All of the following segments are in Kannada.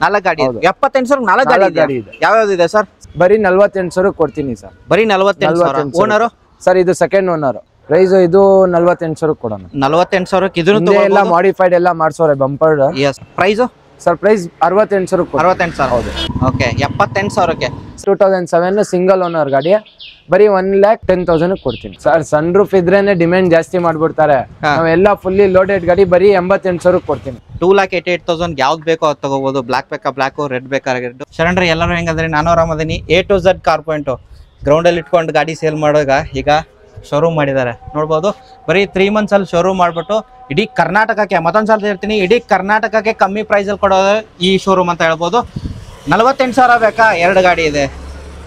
4 ಗಾಡಿ 78,000 4 ಗಾಡಿ ಇದೆ. ಯಾವ್ಯಾವ್ದು ಇದೆ ಸರ್? ಬರೀ 48,000 ಕೊಡ್ತೀನಿ ಸರ್. ಬರೀ 48,000. ಓನರ್ ಸರ್ ಇದು ಸೆಕೆಂಡ್ ಓನರ್. ಪ್ರೈಸ್ ಇದು 48,000 ಕೊಡೋಣ. 48,000 ಇದನ್ನು ಎಲ್ಲ ಮಾಡಿಫೈಡ್ ಎಲ್ಲ ಮಾಡ್ಸೋರೆ ಬಂಪರ್. Price sir price 68,000. 68,000. ಹೌದು. ಓಕೆ 78,000ಕ್ಕೆ 2007 ಸಿಂಗಲ್ ಓನರ್ ಗಾಡಿ. ಬರೀ 1,10,000 ಕೊಡ್ತೀನಿ ಸರ್. ಸನ್ ರೂಫ್ ಇದ್ರೇನೆ ಡಿಮ್ಯಾಂಡ್ ಜಾಸ್ತಿ ಮಾಡ್ಬಿಡ್ತಾರೆ. ನಾವೆಲ್ಲ ಫುಲ್ಲಿ ಲೋಡೆಡ್ ಗಾಡಿ ಬರೀ 88,000 ಕೊಡ್ತೀನಿ. 2,88,000 ಯಾವ್ದು ಬೇಕೋ ಅದು ತಗೋಬಹುದು. ಬ್ಲಾಕ್ ಬೇಕಾ ಬ್ಲಾಕ್, ರೆಡ್ ಬೇಕಾ ರೆಡ್. ಶರಣ್ರಿ ಎಲ್ಲರೂ ಹೆಂಗಂದ್ರೆ ನಾನು ಆರಾಮದೀನಿ. A to Z car point ground ಅಲ್ಲಿ ಇಟ್ಕೊಂಡು ಗಾಡಿ ಸೇಲ್ ಮಾಡೋಗ ಈಗ ಶೋರೂಮ್ ಮಾಡಿದ್ದಾರೆ ನೋಡ್ಬೋದು. ಬರೀ 3 months ಅಲ್ಲಿ ಶೋರೂಮ್ ಮಾಡ್ಬಿಟ್ಟು ಇಡೀ ಕರ್ನಾಟಕಕ್ಕೆ ಮತ್ತೊಂದ್ಸಲ ಹೇಳ್ತೀನಿ, ಇಡೀ ಕರ್ನಾಟಕಕ್ಕೆ ಕಮ್ಮಿ ಪ್ರೈಸ್ ಅಲ್ಲಿ ಕೊಡೋದು ಈ ಶೋರೂಮ್ ಅಂತ ಹೇಳ್ಬೋದು. 48,000 ಬೇಕಾ 2 ಗಾಡಿ ಇದೆ.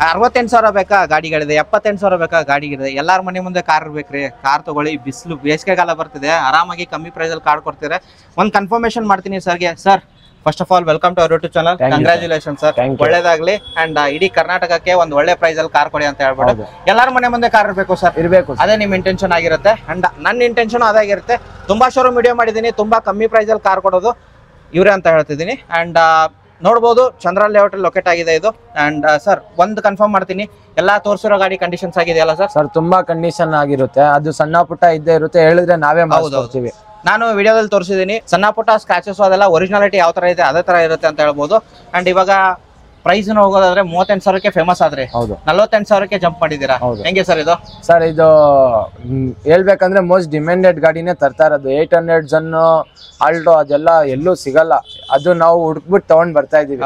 68,000 ಬೇಕಾ ಗಾಡಿಗಳಿದೆ. 78,000 ಬೇಕಾ ಗಾಡಿಗಳಿದೆ. ಎಲ್ಲಾರ ಮನೆ ಮುಂದೆ ಕಾರ್ ಬೇಕ್ರಿ, ಕಾರ್ ತಗೊಳ್ಳಿ. ಬಿಸಿಲು ಬೇಸಿಗೆಗಾಲ ಬರ್ತಿದೆ, ಆರಾಮಾಗಿ ಕಮ್ಮಿ ಪ್ರೈಸ್ ಅಲ್ಲಿ ಕಾರ್ ಕೊಡ್ತೀರಾ. ಒಂದು ಕನ್ಫರ್ಮೇಶನ್ ಮಾಡ್ತೀನಿ ಸರ್ಗೆ. Sir first of all welcome to our YouTube channel. Congratulation sir, ಒಳ್ಳೇದಾಗ್ಲಿ. ಅಂಡ್ ಇಡೀ ಕರ್ನಾಟಕಕ್ಕೆ ಒಂದು ಒಳ್ಳೆ ಪ್ರೈಸ್ ಅಲ್ಲಿ ಕಾರ್ ಕೊಡಿ ಅಂತ ಹೇಳ್ಬಿಟ್ಟು ಎಲ್ಲಾರ ಮನೆ ಮುಂದೆ ಕಾರ್ ಇರಬೇಕು ಸರ್. ಇರಬೇಕು, ಅದೇ ನಿಮ್ ಇಂಟೆನ್ಷನ್ ಆಗಿರುತ್ತೆ. ಅಂಡ್ ನನ್ನ ಇಂಟೆನ್ಷನ್ ಅದಾಗಿರುತ್ತೆ. ತುಂಬಾ ಶೋರೂಮ್ ವಿಡಿಯೋ ಮಾಡಿದೀನಿ, ತುಂಬಾ ಕಮ್ಮಿ ಪ್ರೈಸ್ ಅಲ್ಲಿ ಕಾರ್ ಕೊಡೋದು ಇವ್ರೆ ಅಂತ ಹೇಳ್ತಿದ್ದೀನಿ. ಅಂಡ್ ನೋಡ್ಬೋದು ಚಂದ್ರ ಲೇಔಟ್ ಲೊಕೇಟ್ ಆಗಿದೆ ಇದು. ಅಂಡ್ ಸರ್ ಒಂದು ಕನ್ಫರ್ಮ್ ಮಾಡ್ತೀನಿ, ಎಲ್ಲಾ ತೋರಿಸಿರೋ ಗಾಡಿ ಕಂಡೀಷನ್ಸ್ ಆಗಿದೆಯಲ್ಲ ಸರ್? ಸರ್ ತುಂಬಾ ಕಂಡೀಷನ್ ಆಗಿರುತ್ತೆ. ಅದು ಸಣ್ಣ ಪುಟ್ಟ ಇದ್ದೇ ಇರುತ್ತೆ, ಹೇಳಿದ್ರೆ ನಾವೇ ಮಾಡ್ಕೊಡ್ತೀವಿ. ನಾನು ವಿಡಿಯೋದಲ್ಲಿ ತೋರಿಸಿದೀನಿ. ಸಣ್ಣ ಪುಟ್ಟ ಸ್ಕ್ರಾಚಸ್ ಅದೆಲ್ಲ ಒರಿಜಿನಾಲಿಟಿ ಯಾವ ತರ ಇದೆ ಅದೇ ತರ ಇರುತ್ತೆ ಅಂತ ಹೇಳ್ಬೋದು. ಅಂಡ್ ಇವಾಗ ಪ್ರೈಸ್ ಹೋಗೋದಾದ್ರೆ 38,000ಕ್ಕೆ ಫೇಮಸ್ ಆದ್ರೆ 48,000ಕ್ಕೆ ಜಂಪ್ ಮಾಡಿದೀರಾ, ಹೆಂಗೆ ಸರ್ ಇದು? ಸರ್ ಇದು ಹೇಳ್ಬೇಕಂದ್ರೆ ಮೋಸ್ಟ್ ಡಿಮ್ಯಾಂಡೆಡ್ ಗಾಡಿನೇ ತರ್ತಾ ಇರೋದು. 800 ಜನ್ ಆಲ್ಟೋ ಅದೆಲ್ಲ ಎಲ್ಲೂ ಸಿಗಲ್ಲ. ಅದು ನಾವು ಹುಡುಕ್ಬಿಟ್ಟು ತಗೊಂಡ್ ಬರ್ತಾ ಇದೀವಿ.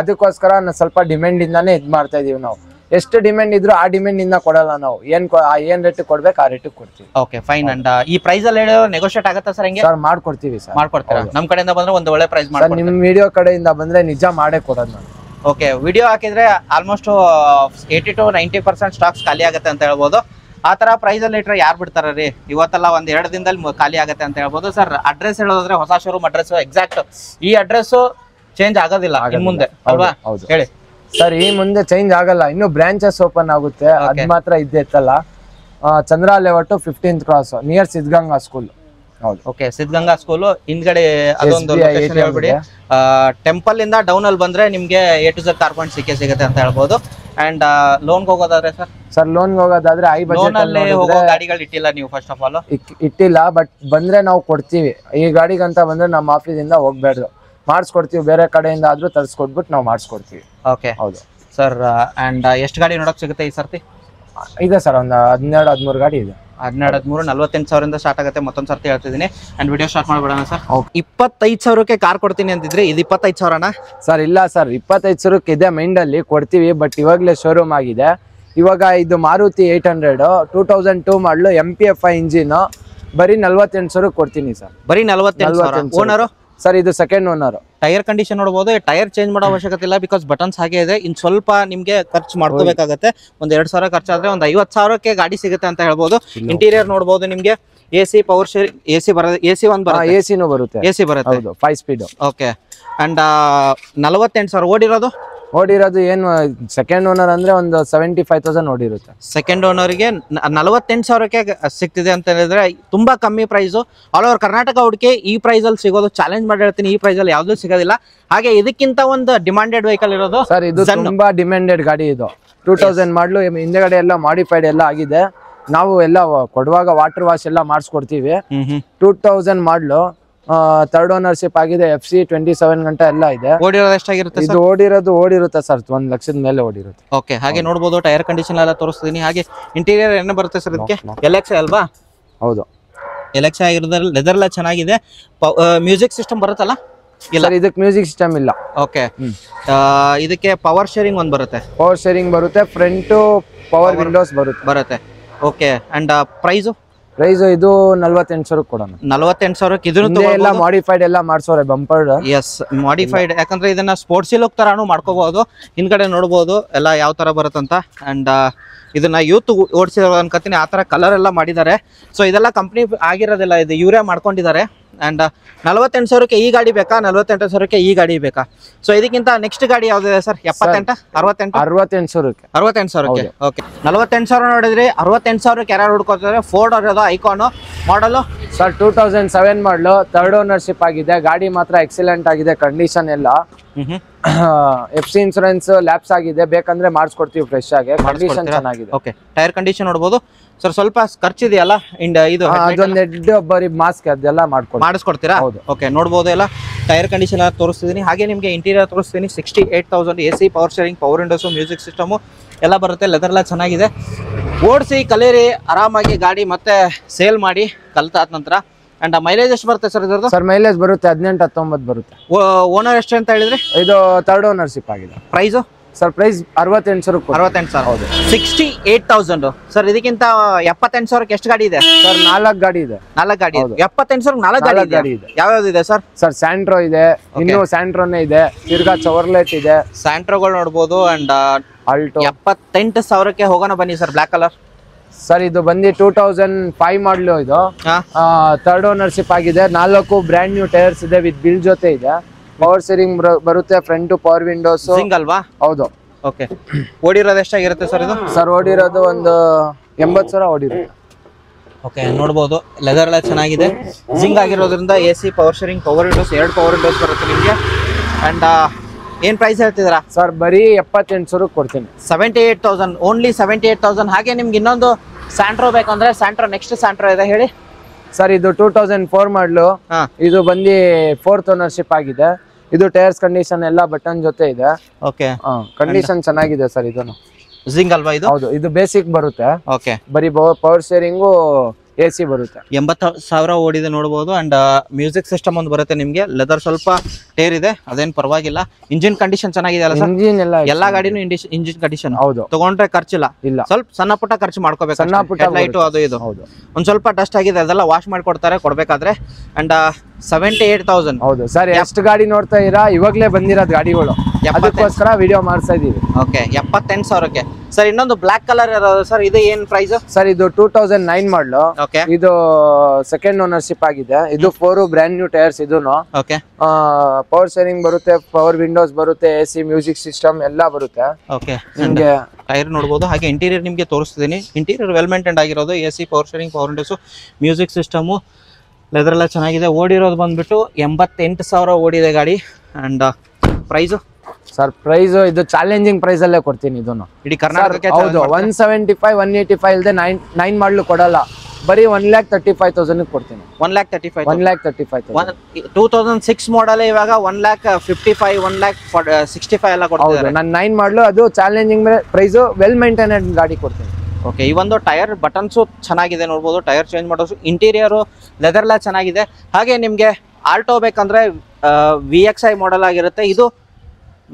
ಅದಕ್ಕೋಸ್ಕರ ಸ್ವಲ್ಪ ಡಿಮ್ಯಾಂಡ್ ಇಂದಾನೆ ಇದ್ ಮಾಡ್ತಾ ಇದೀವಿ ನಾವು. ಎಷ್ಟು ಡಿಮ್ಯಾಂಡ್ ಇದ್ರು ಆ ಡಿಮ್ಯಾಂಡ್ ಇಂದ ಕೊಡಲ್ಲ ನಾವು. ಏನ್ ರೇಟ್ ಕೊಡ್ಬೇಕು ಆ ರೇಟ್ ಕೊಡ್ತೀವಿ. Okay fine. ಅಂಡ್ ಈ ಪ್ರೈಸ್ ಅಲ್ಲಿ ನೆಗೋಷಿಯೇಟ್ ಆಗುತ್ತಾ ಸರ್? ಹೆಂಗೆ ಸರ್ ಮಾಡ್ಕೊಡ್ತೀವಿ ಸರ್. ಮಾಡ್ಕೊಡ್ತೀರಾ? ನಮ್ ಕಡೆಯಿಂದ ಬಂದ್ರೆ ಒಂದು ಒಳ್ಳೆ ಪ್ರೈಸ್ ಮಾಡ್ಕೊಡ್ತೀವಿ. ನಿಮ್ ವಿಡಿಯೋ ಕಡೆಯಿಂದ ಬಂದ್ರೆ ನಿಜ ಮಾಡೇ ಕೊಡೋದು ನಾನು. ಓಕೆ ವಿಡಿಯೋ ಹಾಕಿದ್ರೆ ಆಲ್ಮೋಸ್ಟ್ 80 to 90% ಸ್ಟಾಕ್ಸ್ ಖಾಲಿ ಆಗುತ್ತೆ ಅಂತ ಹೇಳ್ಬೋದು. ಆ ತರ ಪ್ರೈಸ್ ಅಲ್ಲಿ ಇಟ್ರೆ ಯಾರು ಬಿಡ್ತಾರ ರೀ? ಇವತ್ತೆಲ್ಲ ಒಂದ್ 2 ದಿನದಲ್ಲಿ ಖಾಲಿ ಆಗುತ್ತೆ ಅಂತ ಹೇಳ್ಬೋದು. ಸರ್ ಅಡ್ರೆಸ್ ಹೇಳೋದಾದ್ರೆ ಹೊಸ ಶೋರೂಮ್ ಅಡ್ರೆಸ್ ಎಕ್ಸಾಕ್ಟ್ ಈ ಅಡ್ರೆಸ್ ಚೇಂಜ್ ಆಗೋದಿಲ್ಲ ಇನ್ ಮುಂದೆ ಅಲ್ವಾ? ಹೇಳಿ ಸರ್. ಈ ಮುಂದೆ ಚೇಂಜ್ ಆಗಲ್ಲ, ಇನ್ನು ಬ್ರಾಂಚಸ್ ಓಪನ್ ಆಗುತ್ತೆ. ಅದ್ ಮಾತ್ರ ಇದ್ದೆತ್ತಲ್ಲ. Chandra layout 15th cross near Siddaganga school. ಹೌದು. ಓಕೆ ಸಿದ್ಧಗಂಗಾ ಸ್ಕೂಲ್ ಹಿಂದ್ಗಡೆ ಅದೊಂದು ಲೊಕೇಶನ್ ಹೇಳ್ಬಿಡಿ. ಟೆಂಪಲ್ ಇಂದ ಡೌನ್ ಅಲ್ಲಿ ಬಂದ್ರೆ ನಿಮ್ಗೆ A to Z car point ಸಿಗುತ್ತೆ ಅಂತ ಹೇಳ್ಬೋದು. ಅಂಡ್ ಲೋನ್ ಹೋಗೋದಾದ್ರೆ ಸರ್? ಸರ್ ಲೋನ್ ಹೋಗೋದಾದ್ರೆ ಐ ಬಜೆಟ್ ಅಲ್ಲಿ ಹೋಗೋ ಗಾಡಿಗಳು ಇಟ್ಟಿಲ್ಲ ನೀವು? ಫಸ್ಟ್ ಆಫ್ ಆಲ್ ಇಟ್ಟಿಲ್ಲ, ಬಟ್ ಬಂದ್ರೆ ನಾವು ಕೊಡ್ತೀವಿ. ಈ ಗಾಡಿಗಂತ ಬಂದ್ರೆ ನಮ್ಮ ಆಫೀಸ್ ಇಂದ ಹೋಗ್ಬೇಡ್ದು, ಮಾಡಿಸ್ಕೊಡ್ತೀವಿ. ಬೇರೆ ಕಡೆಯಿಂದ ಆದ್ರೂ ತರಿಸ್ಕೊಟ್ಬಿಟ್ಟು ನಾವು ಮಾಡಿಸ್ಕೊಡ್ತೀವಿ. ಓಕೆ ಹೌದು ಸರ್. ಅಂಡ್ ಎಷ್ಟು ಗಾಡಿ ನೋಡಕ್ ಸಿಗುತ್ತೆ ಈ ಸರ್ತಿ? ಇದೆ ಸರ್, ಒಂದು 12-13 ಗಾಡಿ ಇದೆ. 12-13 48,000ರಿಂದ ಸ್ಟಾರ್ಟ್ ಆಗುತ್ತೆ. ಮತ್ತೊಂದ್ ಸರ್ತಿ ಹೇಳ್ತಿದ್ದೀನಿ. ಅಂಡ್ ವಿಡಿಯೋ ಸ್ಟಾರ್ಟ್ ಮಾಡ್ಬಿಡೋಣ ಸರ್. 25,000ಕ್ಕೆ ಕಾರ್ ಕೊಡ್ತೀನಿ ಅಂತಿದ್ರೆ ಇದು 25,000ನಾ? ಸರ್ ಇಲ್ಲ ಸರ್, 25,000ಕ್ಕೆ ಇದೆ ಮೈಂಡ್ ಅಲ್ಲಿ ಕೊಡ್ತೀವಿ. ಬಟ್ ಇವಾಗಲೇ ಶೋರೂಮ್ ಆಗಿದೆ. ಇವಾಗ ಇದು ಮಾರುತಿ 800 2002 ಮಾಡಲು MPFI ಇಂಜಿನ್ ಬರೀ 48,000 ಕೊಡ್ತೀನಿ ಸರ್. ಬರೀ 48,000. ಓನರ್ ಸರ್ ಇದು ಸೆಕೆಂಡ್ ಓನರ್. ಟೈರ್ ಕಂಡೀಷನ್ ನೋಡಬಹುದು. ಟೈರ್ ಚೇಂಜ್ ಮಾಡೋ ಅವಶ್ಯಕತೆ ಇಲ್ಲ, ಬಿಕಾಸ್ ಬಟನ್ಸ್ ಹಾಗೆ ಇದೆ. ಇನ್ ಸ್ವಲ್ಪ ನಿಮ್ಗೆ ಖರ್ಚು ಮಾಡ್ಕೋಬೇಕಾಗತ್ತೆ. ಒಂದ್ 2,000 ಖರ್ಚಾದ್ರೆ ಒಂದು 50,000ಕ್ಕೆ ಗಾಡಿ ಸಿಗುತ್ತೆ ಅಂತ ಹೇಳ್ಬೋದು. ಇಂಟೀರಿಯರ್ ನೋಡಬಹುದು ನಿಮ್ಗೆ AC ಪವರ್ ಶೇರ್ AC ಬರುತ್ತೆ. AC ಬರುತ್ತೆ. AC ಬರುತ್ತೆ. AC ಬರುತ್ತೆ. 5 ಸ್ಪೀಡ್. ಓಕೆ. ಅಂಡ್ 48,000 ಓಡಿರೋದು ಏನು ಸೆಕೆಂಡ್ ಓನರ್ ಅಂದ್ರೆ ಒಂದು 75,000 ಓಡಿರುತ್ತೆ. ಸೆಕೆಂಡ್ ಓನರ್ಗೆ 48,000ಕ್ಕೆ ಸಿಗ್ತಿದೆ ಅಂತ ಹೇಳಿದ್ರೆ ತುಂಬಾ ಕಮ್ಮಿ ಪ್ರೈಸು. ಆಲ್ ಓವರ್ ಕರ್ನಾಟಕ ಹುಡುಕಿ ಈ ಪ್ರೈಸ್ ಅಲ್ಲಿ ಸಿಗೋದು ಚಾಲೆಂಜ್ ಮಾಡಿ ಹೇಳ್ತೀನಿ. ಈ ಪ್ರೈಸ್ ಅಲ್ಲಿ ಯಾವ್ದು ಸಿಗೋದಿಲ್ಲ. ಹಾಗೆ ಇದಕ್ಕಿಂತ ಒಂದು ಡಿಮಾಂಡೆಡ್ ವೆಹಿಕಲ್ ಇರೋದು ಸರ್. ಇದು ತುಂಬಾ ಡಿಮ್ಯಾಂಡೆಡ್ ಗಾಡಿ. ಇದು 2000 ಮಾಡಲು. ಹಿಂದೆಗಡೆ ಎಲ್ಲ ಮಾಡಿಫೈಡ್ ಎಲ್ಲ ಆಗಿದೆ. ನಾವು ಎಲ್ಲ ಕೊಡುವಾಗ ವಾಟರ್ ವಾಶ್ ಎಲ್ಲ ಮಾಡಿಸ್ಕೊಡ್ತೀವಿ. 2000 ಮಾಡಲು. ಥರ್ಡ್ ಓನರ್ಶಿಪ್ ಆಗಿದೆ. FC 27 ಗಂಟೆ ಎಲ್ಲ ಇದೆ. ಓಡಿರೋದು ಎಷ್ಟಾಗಿರುತ್ತೆ? ಇದು ಓಡಿರುತ್ತೆ ಸರ್ 1 ಲಕ್ಷದ ಮೇಲೆ ಓಡಿರುತ್ತೆ. ಓಕೆ. ಹಾಗೆ ನೋಡಬಹುದು ಟೈರ್ ಕಂಡೀಷನ್ ಎಲ್ಲ ತೋರಿಸ್ತೀನಿ. ಹಾಗೆ ಇಂಟೀರಿಯರ್ ಏನು ಬರುತ್ತೆ ಸರ್ ಇದಕ್ಕೆ? LX ಅಲ್ವಾ? ಹೌದು, LX ಆಗಿರೋದ್ರಲ್ಲಿ ಲೆದರ್ ಎಲ್ಲ ಚೆನ್ನಾಗಿದೆ. ಮ್ಯೂಸಿಕ್ ಸಿಸ್ಟಮ್ ಬರುತ್ತಲ್ಲ? ಇಲ್ಲ, ಇದಕ್ಕೆ ಮ್ಯೂಸಿಕ್ ಸಿಸ್ಟಮ್ ಇಲ್ಲ. ಓಕೆ. ಇದಕ್ಕೆ ಪವರ್ ಶೇರಿಂಗ್ ಒಂದು ಬರುತ್ತೆ. ಪವರ್ ಶೇರಿಂಗ್ ಬರುತ್ತೆ. ಫ್ರಂಟ್ ಪವರ್ ವಿಂಡೋಸ್ ಬರುತ್ತೆ. ಓಕೆ. ಅಂಡ್ ಪ್ರೈಸ್ ಇದು 48,000 ಕೊಡೋಣ. 48,000ಕ್ಕೆ ಇದನ್ನು ಎಲ್ಲ ಮಾಡಿಫೈಡ್ ಎಲ್ಲ ಮಾಡ್ಸೋರೆ ಬಂಪರ್. S modified. ಯಾಕಂದ್ರೆ ಇದನ್ನ ಸ್ಪೋರ್ಟ್ಸ್ ಲುಕ್ ತರಾನು ಮಾಡ್ಕೋಬಹುದು. ಹಿಂದ್ಗಡೆ ನೋಡಬಹುದು ಎಲ್ಲ ಯಾವ ತರ ಬರುತ್ತಂತ. ಅಂಡ್ ಇದನ್ನ ಯೂತ್ ಓಡಿಸಿರೋ ಅನ್ಕೋತೀನಿ. ಆ ತರ ಕಲರ್ ಎಲ್ಲ ಮಾಡಿದ್ದಾರೆ. ಸೊ ಇದೆಲ್ಲ ಕಂಪ್ನಿ ಆಗಿರೋದಿಲ್ಲ, ಇದು ಇವರೇ ಮಾಡ್ಕೊಂಡಿದ್ದಾರೆ. ಅಂಡ್ 48,000ಕ್ಕೆ ಈ ಗಾಡಿ ಬೇಕಾ? 48,000ಕ್ಕೆ ಈ ಗಾಡಿ ಬೇಕಾ? ಸೊ ಇದಕ್ಕಿಂತ ನೆಕ್ಸ್ಟ್ ಗಾಡಿ ಯಾವ್ದಿದೆ ಸರ್? 78 68,000ಕ್ಕೆ 68,000ಕ್ಕೆ. ಓಕೆ. 48,000 ನೋಡಿದ್ರಿ. 68,000ಕ್ಕೆ ಯಾರು ಹುಡ್ಕೋತಾರೆ? ಫೋರ್ಡ್ ಅವರದು ಐಕಾನ್ ಮಾಡಲು ಸರ್. 2007 ಮಾಡಲು. ಥರ್ಡ್ ಓನರ್ಶಿಪ್ ಆಗಿದೆ. ಗಾಡಿ ಮಾತ್ರ ಎಕ್ಸಲೆಂಟ್ ಆಗಿದೆ ಕಂಡೀಷನ್ ಎಲ್ಲ. FC ಇನ್ಸೂರೆನ್ಸ್ ಲ್ಯಾಪ್ಸ್ ಆಗಿದೆ, ಬೇಕಂದ್ರೆ ಮಾಡಿಸ್ಕೊಡ್ತೀವಿ ಫ್ರೆಶ್ ಆಗಿ, ಕಂಡೀಷನ್ ಚೆನ್ನಾಗಿದೆ. ಓಕೆ, ಟೈರ್ ಕಂಡೀಷನ್ ನೋಡಬಹುದು ಸರ್. ಸ್ವಲ್ಪ ಖರ್ಚಿದೆಯಲ್ಲ ಇದು ಅದೊಂದು ಹೆಡ್ ಬರೀ ಮಾಸ್ಕ್ ಅದೆಲ್ಲ ಮಾಡಿಸ್ಕೊಡ್ತೀರಾ? ಓಕೆ, ನೋಡಬಹುದು ಎಲ್ಲ ಟೈರ್ ಕಂಡೀಷನ್ ಎಲ್ಲ ತೋರಿಸ್ತಿದ್ದೀನಿ. ಹಾಗೆ ನಿಮಗೆ ಇಂಟೀರಿಯರ್ ತೋರಿಸ್ತೀನಿ. 68,000 AC, power steering, power windows, music system ಎಲ್ಲ ಬರುತ್ತೆ. ಲೆದರ್ ಎಲ್ಲ ಚೆನ್ನಾಗಿದೆ. ಓಡಿಸಿ ಕಲೀರಿ ಆರಾಮಾಗಿ ಗಾಡಿ, ಮತ್ತೆ ಸೇಲ್ ಮಾಡಿ ಕಲ್ತಾದ ನಂತರ. ಅಂಡ್ ಮೈಲೇಜ್ ಎಷ್ಟು ಬರುತ್ತೆ ಸರ್ ಇದ್ರದ್ದು? ಸರ್ ಮೈಲೇಜ್ ಬರುತ್ತೆ 18-19 ಬರುತ್ತೆ. ಓನರ್ ಎಷ್ಟು ಅಂತ ಹೇಳಿದ್ರಿ? ಇದು ಥರ್ಡ್ ಓನರ್ಶಿಪ್ ಆಗಿದೆ. Price sir price 68,000. 68,000. ಹೌದು, 68,000 ಸರ್. ಇದಕ್ಕಿಂತ 78,000ಕ್ಕೆ ಎಷ್ಟು ಗಾಡಿ ಇದೆ ಸರ್? 4 ಗಾಡಿ ಇದೆ. 4 ಗಾಡಿ. 78,000 4 ಗಾಡಿ ಇದೆ. ಯಾವ್ಯಾವ್ದು ಇದೆ ಸರ್? ಸರ್ ಸ್ಯಾಂಟ್ರೋ ಇದೆ, ಇನ್ನು ಸ್ಯಾಂಟ್ರೋನೇ ಇದೆ, ತಿರ್ಗಾ ಚವರ್ಲೆಟ್ ಇದೆ, ಸ್ಯಾಂಟ್ರೋಗಳು ನೋಡಬಹುದು. ಅಂಡ್ ಆಲ್ಟೋ 78,000ಕ್ಕೆ ಹೋಗೋಣ ಬನ್ನಿ ಸರ್. ಬ್ಲಾಕ್ ಕಲರ್ ಸರ್ ಇದು ಬಂದು 2005 ಮಾಡಲು. ಇದು ಥರ್ಡ್ ಓನರ್ಶಿಪ್ ಆಗಿದೆ. 4 ಬ್ರ್ಯಾಂಡ್ ನ್ಯೂ ಟೈರ್ಸ್ ಇದೆ, ವಿತ್ ಬಿಲ್ ಜೊತೆ ಇದೆ. ಪವರ್ ಸ್ಟೀರಿಂಗ್ ಬರುತ್ತೆ, ಫ್ರಂಟ್ ಪವರ್ ವಿಂಡೋಸ್ ಸಿಂಗಲ್ವಾ? ಹೌದು. ಓಕೆ, ಓಡಿರೋದು ಎಷ್ಟಾಗಿರುತ್ತೆ ಸರ್ ಇದು? ಸರ್ ಓಡಿರೋದು ಒಂದು 80,000 ಓಡಿರುತ್ತೆ. ಓಕೆ, ನೋಡಬಹುದು. ಲೆದರ್ ಎಲ್ಲ ಚೆನ್ನಾಗಿದೆ, ಜಿಂಗ್ ಆಗಿರೋದ್ರಿಂದ AC, power steering, power Windows, 2 power Windows ಬರುತ್ತೆ ನಿಮಗೆ. ಅಂಡ್ ಏನ್ ಪ್ರೈಸ್ ಹೇಳ್ತಿದ್ದೀರಾ ಸರ್? ಬರೀ 78,000 ಕೊಡ್ತೀನಿ. 78,000, ಓನ್ಲಿ 78,000. ಹಾಗೆ ನಿಮ್ಗೆ ಇನ್ನೊಂದು ಸ್ಯಾಂಟ್ರೋ ಬೇಕಂದ್ರೆ ಸ್ಯಾಂಟ್ರೋ, ನೆಕ್ಸ್ಟ್ ಸ್ಯಾಂಟ್ರೋ ಇದೆ ಹೇಳಿ ಸರ್. ಇದು 2004 ಮಾಡಲು. ಇದು ಬಂದು 4th ಓನರ್ಶಿಪ್ ಆಗಿದೆ. ಇದು ಟೈರ್ಸ್ ಕಂಡೀಷನ್ ಎಲ್ಲ ಬಟನ್ ಜೊತೆ ಇದೆ. ಓಕೆ, ಕಂಡೀಷನ್ ಚೆನ್ನಾಗಿದೆ ಸರ್. ಇದನ್ನು ಜಿಂಗ್ ಅಲ್ವಾ ಇದು? ಹೌದು, ಇದು ಬೇಸಿಕ್ ಬರುತ್ತೆ. ಓಕೆ, ಬರೀ ಪವರ್ ಸ್ಟೀರಿಂಗು AC ಬರುತ್ತೆ. 80,000 ಓಡಿದೆ ನೋಡಬಹುದು. ಅಂಡ್ ಮ್ಯೂಸಿಕ್ ಸಿಸ್ಟಮ್ ಒಂದು ಬರುತ್ತೆ ನಿಮಗೆ. ಲೆದರ್ ಸ್ವಲ್ಪ ಟೇರ್ ಇದೆ, ಅದೇನು ಪರವಾಗಿಲ್ಲ. ಇಂಜಿನ್ ಕಂಡೀಷನ್ ಚೆನ್ನಾಗಿದೆ ಅಲ್ಲ ಸರ್? ಇಂಜಿನ್ ಎಲ್ಲಾ ಗಾಡಿನೂ ಇಂಜಿನ್ ಕಂಡೀಷನ್. ಹೌದು, ತಗೊಂಡ್ರೆ ಖರ್ಚಿಲ್ಲ. ಇಲ್ಲ, ಸ್ವಲ್ಪ ಸಣ್ಣ ಪುಟ್ಟ ಖರ್ಚು ಮಾಡ್ಕೋಬೇಕು. ಸಣ್ಣ ಪುಟ್ಟ ಲೈಟು ಅದು ಇದು. ಹೌದು, ಒಂದ್ ಸ್ವಲ್ಪ ಡಸ್ಟ್ ಆಗಿದೆ, ಅದೆಲ್ಲ ವಾಶ್ ಮಾಡ್ಕೊಡ್ತಾರೆ ಕೊಡ್ಬೇಕಾದ್ರೆ. ಅಂಡ್ 78,000. ಹೌದು ಸರ್. ಎಷ್ಟು ಗಾಡಿ ನೋಡ್ತಾ ಇರಾ? ಇವಾಗ್ಲೇ ಬಂದಿರೋದು ಗಾಡಿಗಳು, ಅದಕ್ಕೋಸ್ಕರ ವಿಡಿಯೋ ಮಾಡ್ತಾ ಇದೀವಿ. ಓಕೆ, 78,000ಕ್ಕೆ ಸರ್. ಇನ್ನೊಂದು ಬ್ಲಾಕ್ ಕಲರ್ ಇರೋದು ಸರ್, ಇದು ಏನ್ ಪ್ರೈಸ್ ಸರ್? ಇದು 2009 ಮಾಡಲು. ಓಕೆ, ಇದು ಸೆಕೆಂಡ್ ಓನರ್ಶಿಪ್ ಆಗಿದೆ. ಇದು 4 ಬ್ರ್ಯಾಂಡ್ ನ್ಯೂ ಟೈರ್ಸ್. ಇದೂನು ಓಕೆ, ಪವರ್ ಸ್ಟೀರಿಂಗ್ ಬರುತ್ತೆ, ಪವರ್ ವಿಂಡೋಸ್ ಬರುತ್ತೆ, AC, ಮ್ಯೂಸಿಕ್ ಸಿಸ್ಟಮ್ ಎಲ್ಲ ಬರುತ್ತೆ. ಓಕೆ, ನಿಮಗೆ ಟೈರ್ ನೋಡಬಹುದು. ಹಾಗೆ ಇಂಟೀರಿಯರ್ ನಿಮಗೆ ತೋರಿಸ್ತಿದ್ದೀನಿ. ಇಂಟೀರಿಯರ್ ವೆಲ್ ಮೇಂಟೈನ್ ಆಗಿರೋದು. AC, power steering, power windows, music system, leather ಎಲ್ಲ ಚೆನ್ನಾಗಿದೆ. ಓಡಿರೋದು ಬಂದ್ಬಿಟ್ಟು 88,000 ಓಡಿದೆ ಗಾಡಿ. And price sir? ಪ್ರೈಸ್ ಇದು ಚಾಲೆಂಜಿಂಗ್ ಪ್ರೈಸ್ ಅಲ್ಲೇ ಕೊಡ್ತೀನಿ. ಇದನ್ನು ಇಡೀ ಕರ್ನಾಟಕಕ್ಕೆ. ಹೌದು, 175, 185 ಇಲ್ಲದೆ 9 ಮಾಡಲು ಕೊಡಲ್ಲ. ಬರೀ 1,35,000 ಕೊಡ್ತೀನಿ. 1,35,000. 2006 ಮಾಡಲ್ ಇವಾಗ 1,55,000, 1,65,000 ಎಲ್ಲ ಕೊಡ್ತಿದ್ದಾರೆ. ನಾನು 9 ಮಾಡಲು, ಅದು ಚಾಲೆಂಜಿಂಗ್ ಪ್ರೈಸ್, ವೆಲ್ ಮೇಂಟೈನ್ಡ್ ಗಾಡಿ ಕೊಡ್ತೀನಿ. ಓಕೆ, ಈ ಒಂದು ಟೈರ್ ಬಟನ್ಸು ಚೆನ್ನಾಗಿದೆ ನೋಡ್ಬೋದು. ಟೈರ್ ಚೇಂಜ್ ಮಾಡೋದು, ಇಂಟೀರಿಯರು, ಲೆದರ್ ಎಲ್ಲ ಚೆನ್ನಾಗಿದೆ. ಹಾಗೆ ನಿಮಗೆ ಆಲ್ಟೋ ಬೇಕಂದ್ರೆ VXI ಮಾಡಲ್ ಆಗಿರುತ್ತೆ ಇದು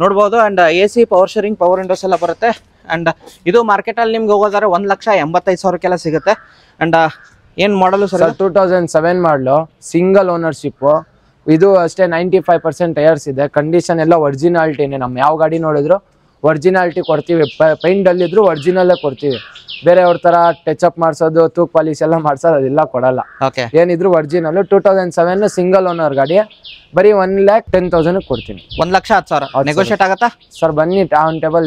ನೋಡ್ಬೋದು. And AC, power steering, power Windows ಎಲ್ಲ ಬರುತ್ತೆ. ಅಂಡ್ ಇದು ಮಾರ್ಕೆಟಲ್ಲಿ ನಿಮ್ಗೆ ಹೋಗೋದಾದ್ರೆ 1,85,000ಕ್ಕೆಲ್ಲ ಸಿಗುತ್ತೆ. ಅಂಡ್ ಏನು ಮಾಡಲು ಸರ್? 2007 ಮಾಡಲು, ಸಿಂಗಲ್ ಓನರ್ಶಿಪ್. ಇದು ಅಷ್ಟೇ 95% ಟೈರ್ಸ್ ಇದೆ. ಕಂಡೀಷನ್ ಎಲ್ಲ ಒರಿಜಿನಾಲಿಟಿನೇ. ನಮ್ಮ ಯಾವ ಗಾಡಿ ನೋಡಿದ್ರು ಒರಿಜಿನಾಲಿಟಿ ಕೊಡ್ತೀವಿ. ಪೈಂಟ್ ಅಲ್ಲಿದ್ರು ಒರಿಜಿನಲ್ಲೇ ಕೊಡ್ತೀವಿ. ಬೇರೆ ಅವ್ರ ತರ ಟಚ್ ಅಪ್ ಮಾಡಿಸೋದು, ತೂಕ್ ಪಾಲಿಶ್ ಎಲ್ಲ ಮಾಡ್ಸೋದು ಅದೆಲ್ಲ ಕೊಡಲ್ಲ. ಏನಿದ್ರು ಒರಿಜಿನಲ್. 2007 ಸಿಂಗಲ್ ಓನರ್ ಗಾಡಿ. ಬರೀ 1,10,000 ಕೊಡ್ತೀನಿ. 1,10,000 ನೆಗೋಷಿಯೇಟ್ ಆಗುತ್ತಾ ಸರ್? ಬನ್ನಿ, ಆನ್ ಟೇಬಲ್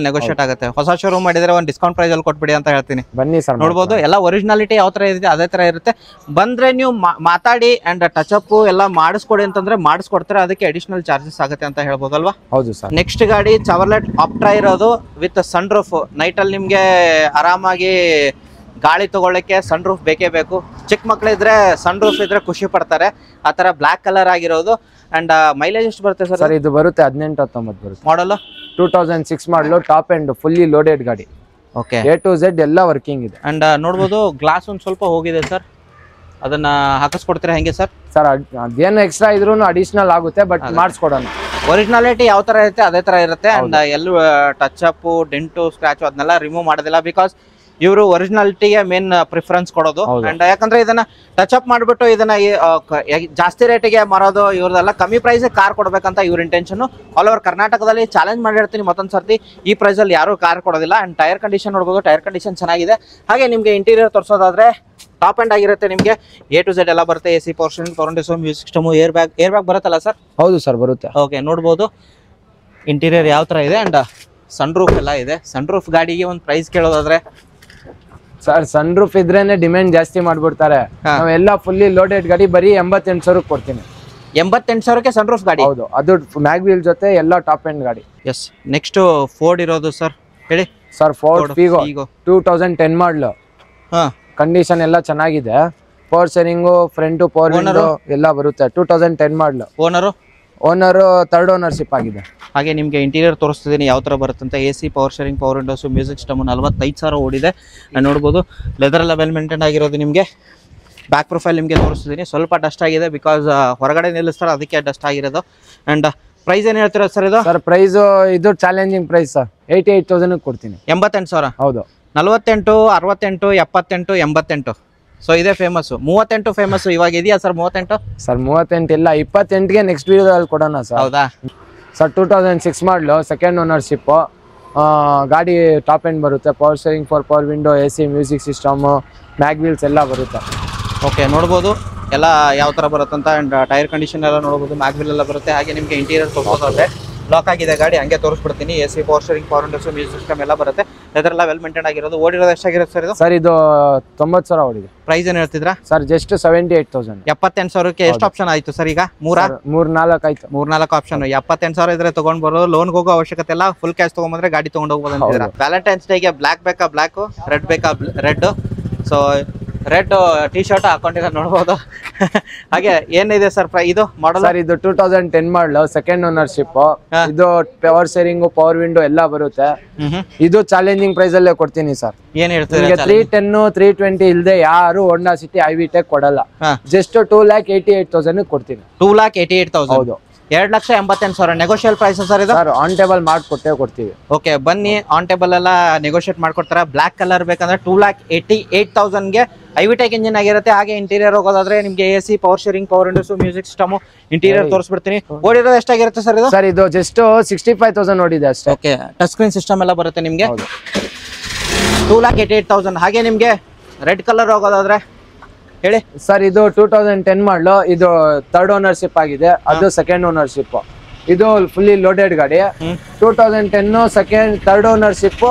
ನೆಗೋಷಿಯೇಟ್ ಆಗುತ್ತೆ. ಹೊಸ ಶೋರೂಮ್ ಮಾಡಿದ್ರೆ ಒಂದು ಡಿಸ್ಕೌಂಟ್ ಪ್ರೈಸ್ ಅಲ್ಲಿ ಕೊಟ್ಬಿಡಿ ಅಂತ ಹೇಳ್ತೀನಿ. ಬನ್ನಿ ಸರ್, ನೋಡ್ಬೋದು. ಎಲ್ಲ ಒರಿಜಿನಾಲಿಟಿ ಯಾವ ತರ ಇದೆ ಅದೇ ತರ ಇರುತ್ತೆ. ಬಂದ್ರೆ ನೀವು ಮಾತಾಡಿ ಅಂಡ್ ಟಚ್ ಅಪ್ ಎಲ್ಲ ಮಾಡಿಸ್ಕೊಡಿ ಅಂತಂದ್ರೆ ಮಾಡಿಸ್ಕೊಡ್ತಾರೆ. ಅದಕ್ಕೆ ಅಡಿಷನಲ್ ಚಾರ್ಜಸ್ ಆಗುತ್ತೆ ಅಂತ ಹೇಳ್ಬೋದಲ್ವಾ? ಹೌದು ಸರ್. ನೆಕ್ಸ್ಟ್ ಗಾಡಿ ಚವರ್ಲೆಟ್ ಆಪ್ಟ್ರಾ ಇರೋದು ವಿತ್ ಸನ್ ರೂಫ್. ನೈಟ್ ಅಲ್ಲಿ ನಿಮ್ಗೆ ಆರಾಮಾಗಿ ಗಾಳಿ ತಗೊಳ್ಳಕ್ಕೆ ಸನ್ ರೂಫ್ ಬೇಕೇ ಬೇಕು. ಚಿಕ್ಕ ಮಕ್ಳಿದ್ರೆ ಸನ್ ರೂಫ್ ಇದ್ರೆ ಖುಷಿ ಪಡ್ತಾರೆ. ಆ ತರ ಬ್ಲಾಕ್ ಕಲರ್ ಆಗಿರೋದು. ಅಂಡ್ ಮೈಲೇಜ್ ಎಷ್ಟು ಬರುತ್ತೆ ಸರ್? ಇದು ಬರುತ್ತೆ 18-19 ಬರುತ್ತೆ. ಮಾಡಲು 2006 ಮಾಡಲು, ಟಾಪ್ ಎಂಡ್, ಫುಲ್ಲಿ ಲೋಡೆಡ್ ಗಾಡಿ. ಓಕೆ, A to Z ಎಲ್ಲ ವರ್ಕಿಂಗ್ ಇದೆ. ಅಂಡ್ ನೋಡ್ಬೋದು ಗ್ಲಾಸ್ ಒಂದು ಸ್ವಲ್ಪ ಹೋಗಿದೆ ಸರ್, ಅದನ್ನ ಹಾಕಿಸ್ಕೊಡ್ತೀರಾ ಹೆಂಗೆ ಸರ್? ಸರ್ ಅದೇನು ಎಕ್ಸ್ಟ್ರಾ ಇದ್ರೂ ಅಡಿಷನಲ್ ಆಗುತ್ತೆ, ಬಟ್ ಮಾಡಿಸ್ಕೊಡೋಣ. ಒರಿಜಿನಾಲಿಟಿ ಯಾವ ತರ ಇರುತ್ತೆ ಅದೇ ತರ ಇರುತ್ತೆ. ಅಂಡ್ ಎಲ್ಲೂ ಟಚ್ ಅಪ್, ಡೆಂಟು, ಸ್ಕ್ರಾಚ್ ಅದನ್ನೆಲ್ಲ ರಿಮೂವ್ ಮಾಡೋದಿಲ್ಲ. ಬಿಕಾಸ್ ಇವರು ಒರಿಜಿನಾಲಿಟಿಗೆ ಮೇನ್ ಪ್ರಿಫರೆನ್ಸ್ ಕೊಡೋದು. ಅಂಡ್ ಯಾಕಂದ್ರೆ ಇದನ್ನ ಟಚ್ ಅಪ್ ಮಾಡ್ಬಿಟ್ಟು ಇದನ್ನ ಜಾಸ್ತಿ ರೇಟಿಗೆ ಮಾರೋದು ಇವ್ರದೆಲ್ಲ. ಕಮ್ಮಿ ಪ್ರೈಸ್ ಕಾರ್ ಕೊಡ್ಬೇಕಂತ ಇವ್ರ ಇಂಟೆನ್ಷನ್. ಆಲ್ ಓವರ್ ಕರ್ನಾಟಕದಲ್ಲಿ ಚಾಲೆಂಜ್ ಮಾಡಿರ್ತೀನಿ ಮತ್ತೊಂದ್ ಸರ್ತಿ, ಈ ಪ್ರೈಸ್ ಅಲ್ಲಿ ಯಾರು ಕಾರ್ ಕೊಡೋದಿಲ್ಲ. ಅಂಡ್ ಟೈರ್ ಕಂಡೀಷನ್ ನೋಡ್ಬೋದು, ಟೈರ್ ಕಂಡೀಷನ್ ಚೆನ್ನಾಗಿದೆ. ಹಾಗೆ ನಿಮ್ಗೆ ಇಂಟೀರಿಯರ್ ತೋರಿಸೋದಾದ್ರೆ ಟಾಪ್ ಎಂಡ್ ಆಗಿರುತ್ತೆ. ನಿಮ್ಗೆ A to Z ಎಲ್ಲ ಬರುತ್ತೆ. AC, power steering, power windows, music system, air bag ಬರುತ್ತಲ್ಲ ಸರ್? ಹೌದು ಸರ್, ಬರುತ್ತೆ. ಓಕೆ, ನೋಡ್ಬೋದು ಇಂಟೀರಿಯರ್ ಯಾವ ತರ ಇದೆ. ಅಂಡ್ ಸನ್ ರೂಫ್ ಎಲ್ಲ ಇದೆ. ಸನ್ ರೂಫ್ ಗಾಡಿಗೆ ಒಂದು ಪ್ರೈಸ್ ಕೇಳೋದಾದ್ರೆ ಸರ್, ಸನ್ ರೂಫ್ ಇದ್ರೇನೆ ಡಿಮ್ಯಾಂಡ್ ಜಾಸ್ತಿ ಮಾಡ್ಬಿಡ್ತಾರೆ. ನಾವೆಲ್ಲ ಫುಲ್ಲಿ ಲೋಡೆಡ್ ಗಾಡಿ ಬರೀ 88,000 ಕೊಡ್ತೀನಿ. 88,000ಕ್ಕೆ ಸನ್ ರೂಫ್ ಗಾಡಿ. ಹೌದು, ಅದು ಮ್ಯಾಗ್ ವೀಲ್ ಜೊತೆ ಎಲ್ಲ ಟಾಪ್ ಎಂಡ್ ಗಾಡಿ. ಎಸ್, ನೆಕ್ಸ್ಟ್ ಫೋರ್ಡ್ ಇರೋದು ಸರ್ ಹೇಳಿ. ಸರ್ ಫೋರ್ಡ್ ಫಿಗೋ 2010 ಮಾಡಲು. ಹಾ, ಕಂಡೀಷನ್ ಎಲ್ಲ ಚೆನ್ನಾಗಿದೆ. Power steering, front power window ಎಲ್ಲ ಬರುತ್ತೆ. 2010 ಮಾಡಲು. ಓನರ್ ಥರ್ಡ್ ಓನರ್ಶಿಪ್ ಆಗಿದೆ. ಹಾಗೆ ನಿಮಗೆ ಇಂಟೀರಿಯರ್ ತೋರಿಸ್ತಿದ್ದೀನಿ ಯಾವ ಥರ ಬರುತ್ತೆ ಅಂತ. AC, power steering, power windows, music system 45,000 ಓಡಿದೆ ನೋಡ್ಬೋದು. ಲೆದರ್ ಎಲ್ಲ ವೆಲ್ ಮೇಂಟೈನ್ ಆಗಿರೋದು. ನಿಮಗೆ ಬ್ಯಾಕ್ ಪ್ರೊಫೈಲ್ ನಿಮಗೆ ತೋರಿಸ್ತಿದ್ದೀನಿ. ಸ್ವಲ್ಪ ಡಸ್ಟ್ ಆಗಿದೆ, ಬಿಕಾಸ್ ಹೊರಗಡೆ ನಿಲ್ಲಿಸ್ತಾರೆ, ಅದಕ್ಕೆ ಡಸ್ಟ್ ಆಗಿರೋದು. ಆ್ಯಂಡ್ ಪ್ರೈಸ್ ಏನು ಹೇಳ್ತೀರಾ ಸರ್ ಇದು? ಸರ್ ಪ್ರೈಸ್ ಇದು ಚಾಲೆಂಜಿಂಗ್ ಪ್ರೈಸ್ ಸರ್, 88,000 ಕೊಡ್ತೀನಿ. 88,000. ಹೌದು. 48, 68, 78, 88. ಸೊ ಇದೇ ಫೇಮಸ್ಸು. 38 ಫೇಮಸ್ಸು. ಇವಾಗ ಇದೆಯಾ ಸರ್ 38? ಸರ್ 38 ಇಲ್ಲ, 28ಗೆ ನೆಕ್ಸ್ಟ್ ವೀಡಿಯೋದಲ್ಲಿ ಕೊಡೋಣ ಸರ್. ಹೌದಾ ಸರ್ 2006 ಮಾಡಲು, ಸೆಕೆಂಡ್ ಓನರ್ಶಿಪ್ ಗಾಡಿ. ಟಾಪ್ ಎಂಡ್ ಬರುತ್ತೆ. Power steering, power window, AC, music system, mag wheels ಎಲ್ಲ ಬರುತ್ತೆ. ಓಕೆ, ನೋಡ್ಬೋದು ಎಲ್ಲ ಯಾವ ಥರ ಬರುತ್ತಂತ. ಆ್ಯಂಡ್ ಟೈರ್ ಕಂಡೀಷನ್ ಎಲ್ಲ ನೋಡ್ಬೋದು. ಮ್ಯಾಗ್ ವೀಲ್ ಎಲ್ಲ ಬರುತ್ತೆ. ಹಾಗೆ ನಿಮಗೆ ಇಂಟೀರಿಯರ್ ತೋರಿಸೋದ್ರೆ ಲಾಕ್ ಆಗಿದೆ ಗಾಡಿ, ಹಂಗೆ ತೋರಿಸ್ಬಿಡ್ತೀನಿ. AC, power steering, power windows, music system ಎಲ್ಲ ಬರುತ್ತೆ. ಅದೆಲ್ಲ ವೆಲ್ ಮೇಂಟೈನ್ ಆಗಿರೋದು. ಓಡಿರೋದು ಎಷ್ಟಾಗಿರುತ್ತೆ ಸರ್ ಇದು? ಸರ್ ಇದು 90,000 ಓಡಿದೆ. ಪ್ರೈಸ್ ಏನು ಹೇಳ್ತಿದ್ರಾ ಸರ್? ಜಸ್ಟ್ 78,000. 78,000ಕ್ಕೆ ಎಷ್ಟು ಆಪ್ಷನ್ ಆಯಿತು ಸರ್? ಈಗ 3-4 ಆಯ್ತು. 3-4 ಆಪ್ಷನ್. 78,000 ಇದ್ರೆ ತಗೊಂಡ್ ಬರೋದು. ಲೋನ್ಗೆ ಹೋಗೋ ಅವಶ್ಯಕತೆ ಇಲ್ಲ. ಫುಲ್ ಕ್ಯಾಶ್ ತಗೊಂಡ್ಬಂದ್ರೆ ಗಾಡಿ ತಗೊಂಡು ಹೋಗ್ಬೋದು ಅಂತಿದ್ದೀರಾ. ವ್ಯಾಲೆಂಟೈನ್ಸ್ ಡೇಗೆ ಬ್ಲಾಕ್ ಬೇಕಾ ಬ್ಲಾಕ್, ರೆಡ್ ಬೇಕಾ red? So red T shirt ಹಾಕೊಂಡಿರ ನೋಡ್ಬೋದು. ಹಾಗೆ ಏನಿದೆ ಸರ್ ಇದು ಮಾಡಲ್? ಸರ್ ಇದು 2010 ಮಾಡಲು, ಸೆಕೆಂಡ್ ಓನರ್ಶಿಪ್. ಇದು ಪವರ್ ಸ್ಟೀರಿಂಗ್, ಪವರ್ ವಿಂಡೋ ಎಲ್ಲ ಬರುತ್ತೆ. ಇದು ಚಾಲೆಂಜಿಂಗ್ ಪ್ರೈಸ್ ಅಲ್ಲೇ ಕೊಡ್ತೀನಿ ಸರ್. ಏನ್ ಹೇಳ್ತೀರಾ? 310, 320 ಇಲ್ಲದೆ ಯಾರು ಹೋಂಡಾ ಸಿಟಿ ಐವಿ ಟೆಕ್ ಕೊಡಲ್ಲ. ಜಸ್ಟ್ 2,88,000 ಕೊಡ್ತೀನಿ. 2,88,000. ಹೌದು. 2,88,000 ನೆಗೋಷಿಯಲ್ ಪ್ರೈಸ್ ಸರ್ ಇದು? ಸರ್ ಆನ್ ಟೇಬಲ್ ಮಾಡಿಕೊಟ್ಟೆ ಕೊಡ್ತೀವಿ. ಓಕೆ, ಬನ್ನಿ ಆನ್ ಟೇಬಲ್ ಎಲ್ಲ ನೆಗೋಷಿಯೇಟ್ ಮಾಡ್ಕೊಡ್ತಾರೆ. ಬ್ಲಾಕ್ ಕಲರ್ ಬೇಕಂದ್ರೆ 2,88,000ಗೆ ಐವಿಟೆಕ್ ಇಂಜಿನ್ ಆಗಿರುತ್ತೆ. ಹಾಗೆ ಇಂಟೀರಿಯರ್ ಹೋಗೋದಾದ್ರೆ ನಿಮಗೆ AC, power steering, power windows, music system, interior ತೋರಿಸ್ಬಿಡ್ತೀನಿ. ಓಡಿರೋದು ಎಷ್ಟಾಗಿರುತ್ತೆ ಸರ್ ಇದು? ಸರ್ ಇದು ಜಸ್ಟ್ 65,000 ನೋಡಿದೆ ಅಷ್ಟೇ. ಓಕೆ, ಟಚ್ ಸ್ಕ್ರೀನ್ ಸಿಸ್ಟಮ್ ಎಲ್ಲ ಬರುತ್ತೆ ನಿಮಗೆ. 2,88,000. ಹಾಗೆ ನಿಮಗೆ ರೆಡ್ ಕಲರ್ ಹೋಗೋದಾದ್ರೆ ಹೇಳಿ ಸರ್? ಇದು 2010 ಮಾಡಲು. ಇದು ಥರ್ಡ್ ಓನರ್ಶಿಪ್ ಆಗಿದೆ. ಅದು ಸೆಕೆಂಡ್ ಓನರ್ಶಿಪ್. ಇದು ಫುಲ್ಲಿ ಲೋಡೆಡ್ ಗಾಡಿ. 2010 second third ownership.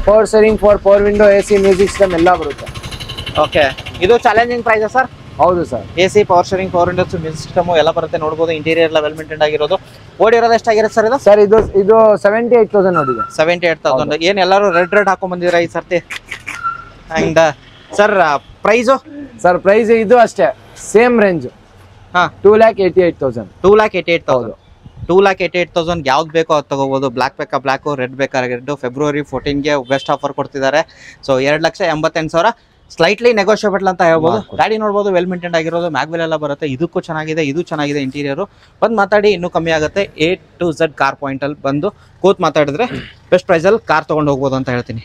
Power steering, power window, AC, music system ಎಲ್ಲ ಬರುತ್ತೆ. ಓಕೆ, ಇದು ಚಾಲೆಂಜಿಂಗ್ ಪ್ರೈಸ್ ಸರ್? ಹೌದು sir. AC, power steering, power windows, music system ಎಲ್ಲ ಬರುತ್ತೆ. ನೋಡ್ಬೋದು ಇಂಟೀರಿಯರ್ ಎಲ್ಲ ವೆಲ್ ಮೇಂಟೈನ್ ಆಗಿರೋದು. ಓಡಿರೋದು ಎಷ್ಟಾಗಿರುತ್ತೆ ಸರ್ ಇದು? ಸರ್ ಇದು 78,000 ನೋಡಿದೆ. 78,000. ಏನು ಎಲ್ಲರೂ ರೆಡ್ ಹಾಕೊಂಡ್ ಬಂದಿರಾ ಈ ಸರ್ತಿ? And sir price? Sir price ಇದು ಅಷ್ಟೇ, ಸೇಮ್ ರೇಂಜ್. 2,88,000. 2,88,000. 2,88,000 ಯಾವ್ದು ಬೇಕೋ ಅದು ತಗೋಬಹುದು. ಬ್ಲಾಕ್ ಬೇಕಾ ಬ್ಲಾಕು, ರೆಡ್ ಬೇಕಾ ರೆಡ್. February 14ಗೆ ಬೆಸ್ಟ್ ಆಫರ್ ಕೊಡ್ತಿದ್ದಾರೆ. ಸೊ 2,88,000 ಸ್ಲೈಟ್ಲಿ ನೆಗೋಷಿಯಬಲ್ ಅಂತ ಹೇಳ್ಬೋದು. ಗಾಡಿ ನೋಡ್ಬೋದು ವೆಲ್ ಮೇಂಟೈನ್ ಆಗಿರೋದು. ಮ್ಯಾಗ್ವೆಲ್ ಎಲ್ಲ ಬರುತ್ತೆ. ಇದಕ್ಕೂ ಚೆನ್ನಾಗಿದೆ, ಇದು ಚೆನ್ನಾಗಿದೆ. ಇಂಟೀರಿಯರು ಬಂದು ಮಾತಾಡಿ, ಇನ್ನೂ ಕಮ್ಮಿ ಆಗುತ್ತೆ. A to Z car point ಅಲ್ಲಿ ಬಂದು ಕೂತ್ ಮಾತಾಡಿದ್ರೆ ಬೆಸ್ಟ್ ಪ್ರೈಸಲ್ಲಿ ಕಾರ್ ತೊಗೊಂಡು ಹೋಗ್ಬೋದು ಅಂತ ಹೇಳ್ತೀನಿ.